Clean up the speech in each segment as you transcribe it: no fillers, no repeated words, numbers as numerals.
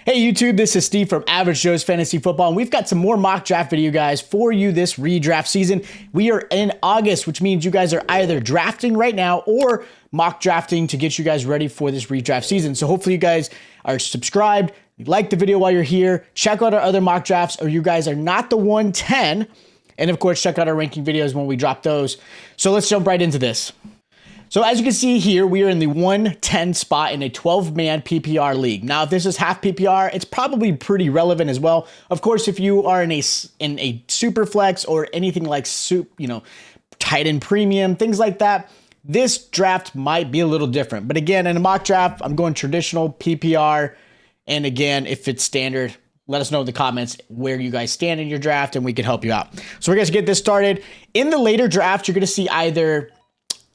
Hey YouTube, this is Steve from Average Joe's Fantasy Football, and we've got some more mock draft video guys for you this redraft season. We are in August, which means you guys are either drafting right now or mock drafting to get you guys ready for this redraft season. So hopefully you guys are subscribed, like the video while you're here, check out our other mock drafts, or you guys are not the 110, and of course check out our ranking videos when we drop those. So let's jump right into this. So as you can see here, we are in the 110 spot in a 12-man PPR league. Now, if this is half PPR, it's probably pretty relevant as well. Of course, if you are in a super flex or anything like tight end premium, things like that, this draft might be a little different. But again, in a mock draft, I'm going traditional PPR. And again, if it's standard, let us know in the comments where you guys stand in your draft and we can help you out. So we're going to get this started. In the later draft, you're going to see either,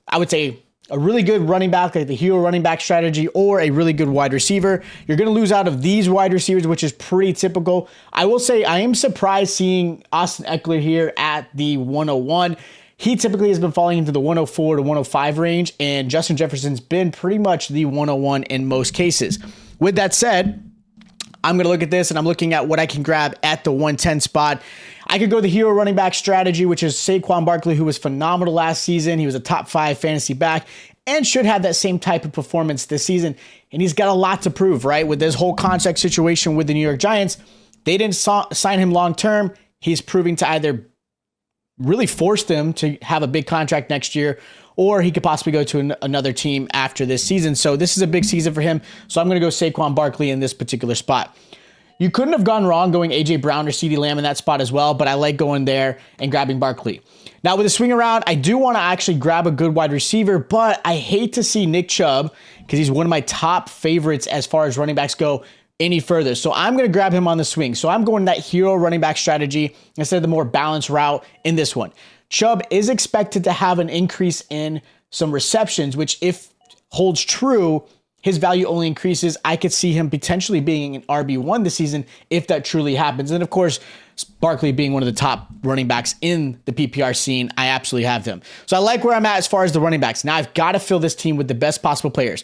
I would say, a really good running back, like the hero running back strategy, or a really good wide receiver. You're going to lose out of these wide receivers, which is pretty typical. I will say I am surprised seeing Austin Eckler here at the 101. He typically has been falling into the 104 to 105 range, and Justin Jefferson's been pretty much the 101 in most cases. With that said, I'm going to look at this and I'm looking at what I can grab at the 110 spot. I could go the hero running back strategy, which is Saquon Barkley, who was phenomenal last season. He was a top 5 fantasy back and should have that same type of performance this season. And he's got a lot to prove, right? With this whole contract situation with the New York Giants, they didn't sign him long term. He's proving to either really force them to have a big contract next year, or he could possibly go to another team after this season. So this is a big season for him. So I'm going to go Saquon Barkley in this particular spot. You couldn't have gone wrong going A.J. Brown or CeeDee Lamb in that spot as well, but I like going there and grabbing Barkley. Now with a swing around, I do want to actually grab a good wide receiver, but I hate to see Nick Chubb, because he's one of my top favorites as far as running backs go, any further. So I'm going to grab him on the swing. So I'm going that hero running back strategy instead of the more balanced route in this one. Chubb is expected to have an increase in some receptions, which if holds true, his value only increases. I could see him potentially being an RB1 this season if that truly happens. And of course, Barkley being one of the top running backs in the PPR scene, I absolutely have him. So I like where I'm at as far as the running backs. Now I've got to fill this team with the best possible players.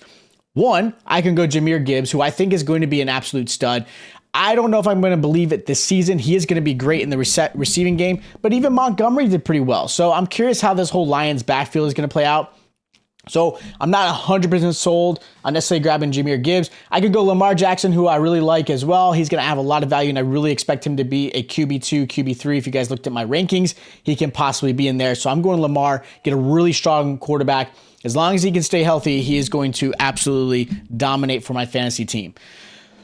One, I can go Jahmyr Gibbs, who I think is going to be an absolute stud. I don't know if I'm going to believe it this season. He is going to be great in the receiving game, but even Montgomery did pretty well. So I'm curious how this whole Lions backfield is going to play out. So I'm not 100% sold on necessarily grabbing Jahmyr Gibbs. I could go Lamar Jackson, who I really like as well. He's going to have a lot of value, and I really expect him to be a QB2, QB3. If you guys looked at my rankings, he can possibly be in there. So I'm going Lamar, get a really strong quarterback. As long as he can stay healthy, he is going to absolutely dominate for my fantasy team.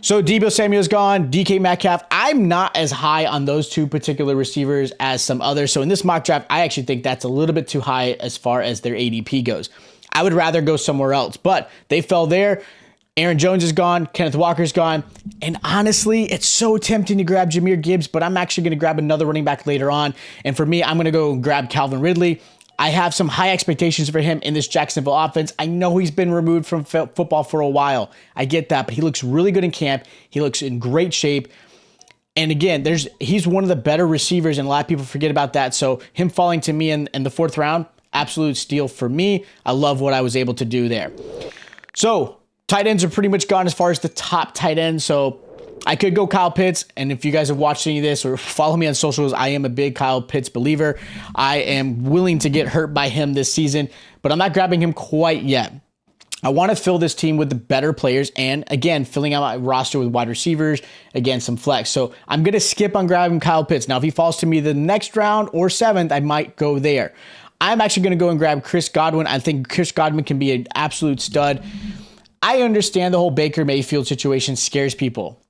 So Deebo Samuel's gone, DK Metcalf. I'm not as high on those two particular receivers as some others. So in this mock draft, I actually think that's a little bit too high as far as their ADP goes. I would rather go somewhere else, but they fell there. Aaron Jones is gone. Kenneth Walker's gone. And honestly, it's so tempting to grab Jahmyr Gibbs, but I'm actually going to grab another running back later on. And for me, I'm going to go and grab Calvin Ridley. I have some high expectations for him in this Jacksonville offense. I know he's been removed from football for a while. I get that, but he looks really good in camp. He looks in great shape. And again, he's one of the better receivers, and a lot of people forget about that. So him falling to me in the 4th round, absolute steal for me. I love what I was able to do there. So tight ends are pretty much gone as far as the top tight ends. So I could go Kyle Pitts, and if you guys have watched any of this or follow me on socials, I am a big Kyle Pitts believer. I am willing to get hurt by him this season, but I'm not grabbing him quite yet. I want to fill this team with the better players and, again, filling out my roster with wide receivers, again, some flex. So I'm going to skip on grabbing Kyle Pitts. Now, if he falls to me the next round or 7th, I might go there. I'm actually going to go and grab Chris Godwin. I think Chris Godwin can be an absolute stud. I understand the whole Baker Mayfield situation scares people.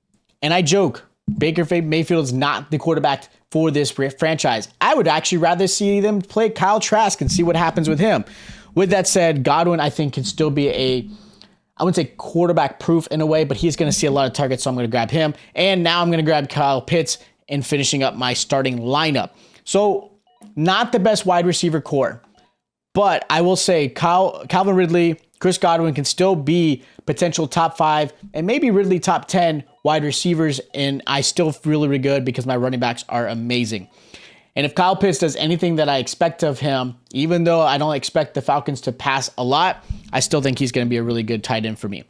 And I joke, Baker Mayfield is not the quarterback for this franchise. I would actually rather see them play Kyle Trask and see what happens with him. With that said, Godwin, I think, can still be I wouldn't say quarterback proof in a way, but he's going to see a lot of targets, so I'm going to grab him. And now I'm going to grab Kyle Pitts and finishing up my starting lineup. So not the best wide receiver core, but I will say Calvin Ridley, Chris Godwin can still be potential top 5 and maybe Ridley top 10 wide receivers, and I still feel really good because my running backs are amazing. And if Kyle Pitts does anything that I expect of him, even though I don't expect the Falcons to pass a lot, I still think he's going to be a really good tight end for me.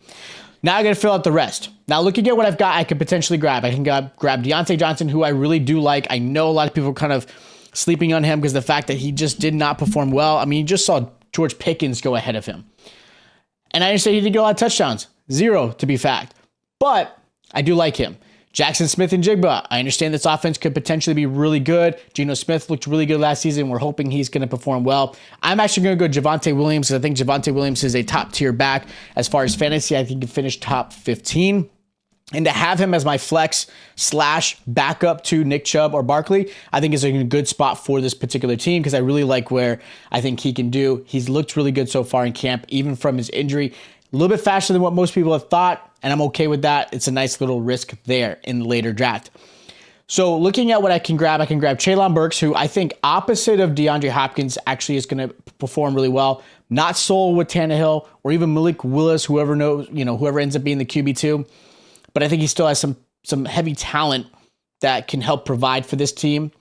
Now I got to fill out the rest. Now, looking at what I've got, I could potentially grab. I can grab Deontay Johnson, who I really do like. I know a lot of people are kind of sleeping on him because the fact that he just did not perform well. I mean, you just saw George Pickens go ahead of him. And I understand he didn't get a lot of touchdowns. 0 to be fact. But I do like him. Jackson Smith and Jigba. I understand this offense could potentially be really good. Geno Smith looked really good last season. We're hoping he's going to perform well. I'm actually going to go Javonte Williams because I think Javonte Williams is a top tier back. As far as fantasy, I think he can finish top 15. And to have him as my flex / backup to Nick Chubb or Barkley, I think is a good spot for this particular team because I really like where I think he can do. He's looked really good so far in camp, even from his injury. A little bit faster than what most people have thought, and I'm okay with that. It's a nice little risk there in the later draft. So looking at what I can grab Treylon Burks, who I think opposite of DeAndre Hopkins actually is going to perform really well. Not sold with Tannehill or even Malik Willis, whoever ends up being the QB2. But I think he still has some heavy talent that can help provide for this team.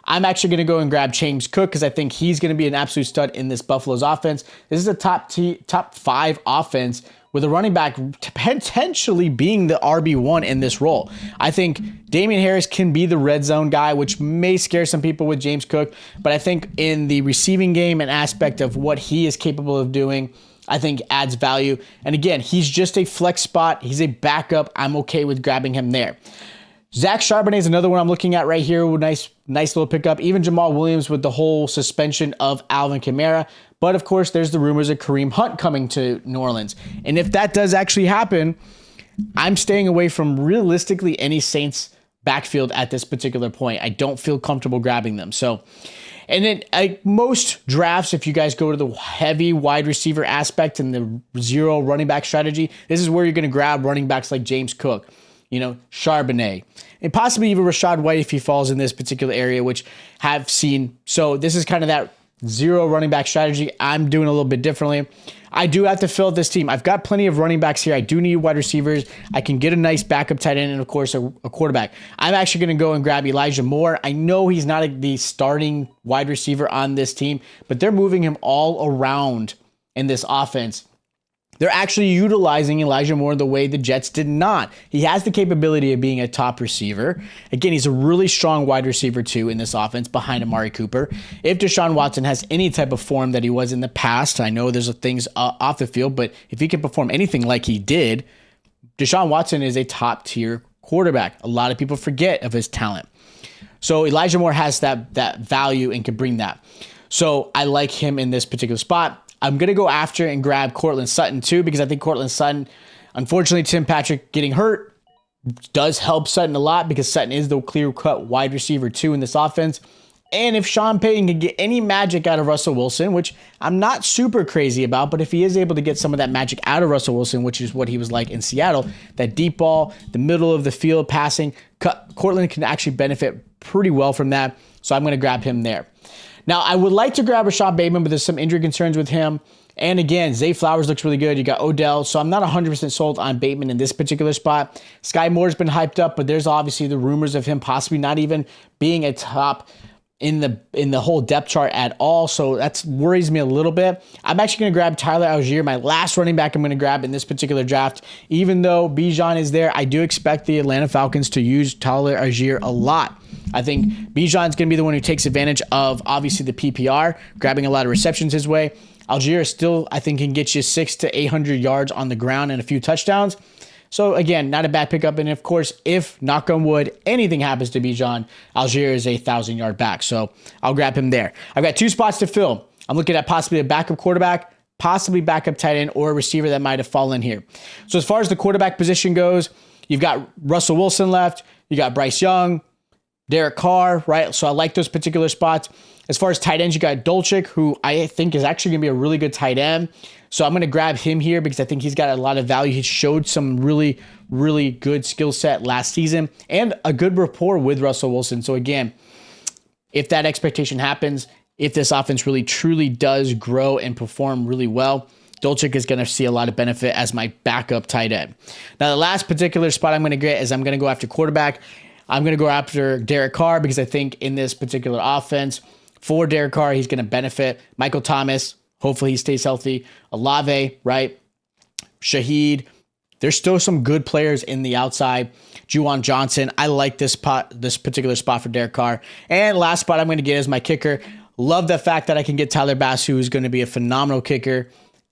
I'm actually going to go and grab James Cook because I think he's going to be an absolute stud in this Buffalo's offense. This is a top 5 offense with a running back potentially being the RB1 in this role. I think Damian Harris can be the red zone guy, which may scare some people with James Cook. But I think in the receiving game and aspect of what he is capable of doing, I think adds value. And again, he's just a flex spot. He's a backup. I'm okay with grabbing him there. Zach Charbonnet is another one I'm looking at right here. Nice little pickup. Even Jamal Williams with the whole suspension of Alvin Kamara. But of course, there's the rumors of Kareem Hunt coming to New Orleans. And if that does actually happen, I'm staying away from realistically any Saints backfield at this particular point. I don't feel comfortable grabbing them. And then most drafts, if you guys go to the heavy wide receiver aspect and the 0 running back strategy, this is where you're going to grab running backs like James Cook, Charbonnet, and possibly even Rachaad White if he falls in this particular area, which have seen. So this is kind of that 0 running back strategy. I'm doing a little bit differently. I do have to fill this team. I've got plenty of running backs here. I do need wide receivers. I can get a nice backup tight end and, of course, a quarterback. I'm actually going to go and grab Elijah Moore. I know he's not the starting wide receiver on this team, but they're moving him all around in this offense. They're actually utilizing Elijah Moore the way the Jets did not. He has the capability of being a top receiver. Again, he's a really strong wide receiver too in this offense behind Amari Cooper. If Deshaun Watson has any type of form that he was in the past, I know there's things off the field, but if he can perform anything like he did, Deshaun Watson is a top tier quarterback. A lot of people forget of his talent. So Elijah Moore has that value and can bring that. So I like him in this particular spot. I'm going to go after and grab Cortland Sutton too, because I think Cortland Sutton, unfortunately, Tim Patrick getting hurt does help Sutton a lot because Sutton is the clear-cut wide receiver too in this offense. And if Sean Payton can get any magic out of Russell Wilson, which I'm not super crazy about, but if he is able to get some of that magic out of Russell Wilson, which is what he was like in Seattle, that deep ball, the middle of the field passing, Cortland can actually benefit pretty well from that. So I'm going to grab him there. Now, I would like to grab Rashad Bateman, but there's some injury concerns with him. And again, Zay Flowers looks really good. You got Odell. So I'm not 100% sold on Bateman in this particular spot. Sky Moore's been hyped up, but there's obviously the rumors of him possibly not even being a top in the whole depth chart at all. So that worries me a little bit. I'm actually going to grab Tyler Algier, my last running back I'm going to grab in this particular draft. Even though Bijan is there, I do expect the Atlanta Falcons to use Tyler Algier a lot. I think Bijan's going to be the one who takes advantage of, obviously, the PPR, grabbing a lot of receptions his way. Algier still, I think, can get you 600 to 800 yards on the ground and a few touchdowns. So, again, not a bad pickup. And, of course, if, knock on wood, anything happens to Bijan, Algier is a 1,000-yard back. So I'll grab him there. I've got 2 spots to fill. I'm looking at possibly a backup quarterback, possibly backup tight end, or a receiver that might have fallen here. So as far as the quarterback position goes, you've got Russell Wilson left. You got Bryce Young, Derek Carr, right? So I like those particular spots. As far as tight ends, you got Dolchik, who I think is actually going to be a really good tight end. So I'm going to grab him here because I think he's got a lot of value. He showed some really, really good skill set last season and a good rapport with Russell Wilson. So again, if that expectation happens, if this offense really truly does grow and perform really well, Dolchik is going to see a lot of benefit as my backup tight end. Now, the last particular spot I'm going to get is I'm going to go after quarterback. I'm going to go after Derek Carr because I think in this particular offense, for Derek Carr, he's going to benefit. Michael Thomas, hopefully he stays healthy. Olave, right? Shaheed. there's still some good players in the outside. Juwan Johnson, I like this particular spot for Derek Carr. And last spot I'm going to get is my kicker. Love the fact that I can get Tyler Bass, who is going to be a phenomenal kicker.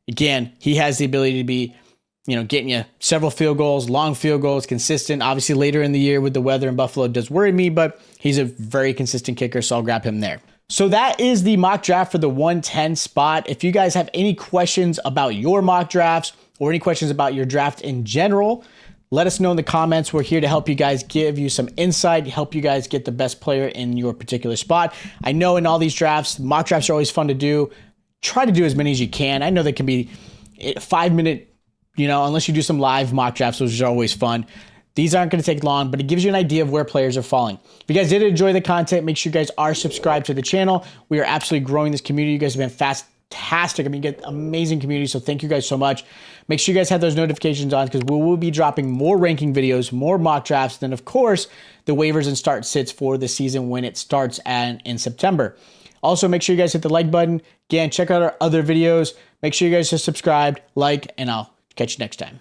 Again, he has the ability to be, getting you several field goals, long field goals, consistent. Obviously, later in the year with the weather in Buffalo does worry me, but he's a very consistent kicker, so I'll grab him there. So that is the mock draft for the 110 spot. If you guys have any questions about your mock drafts or any questions about your draft in general, let us know in the comments. We're here to help you guys, give you some insight, help you guys get the best player in your particular spot. I know in all these drafts, mock drafts are always fun to do. Try to do as many as you can. I know they can be 5-minute, unless you do some live mock drafts, which are always fun. These aren't going to take long, but it gives you an idea of where players are falling. If you guys did enjoy the content, make sure you guys are subscribed to the channel. We are absolutely growing this community. You guys have been fantastic. I mean, you get amazing community, so thank you guys so much. Make sure you guys have those notifications on because we will be dropping more ranking videos, more mock drafts, then of course, the waivers and start sits for the season when it starts in September. Also, make sure you guys hit the like button. Again, check out our other videos. Make sure you guys are subscribed, like, and I'll catch you next time.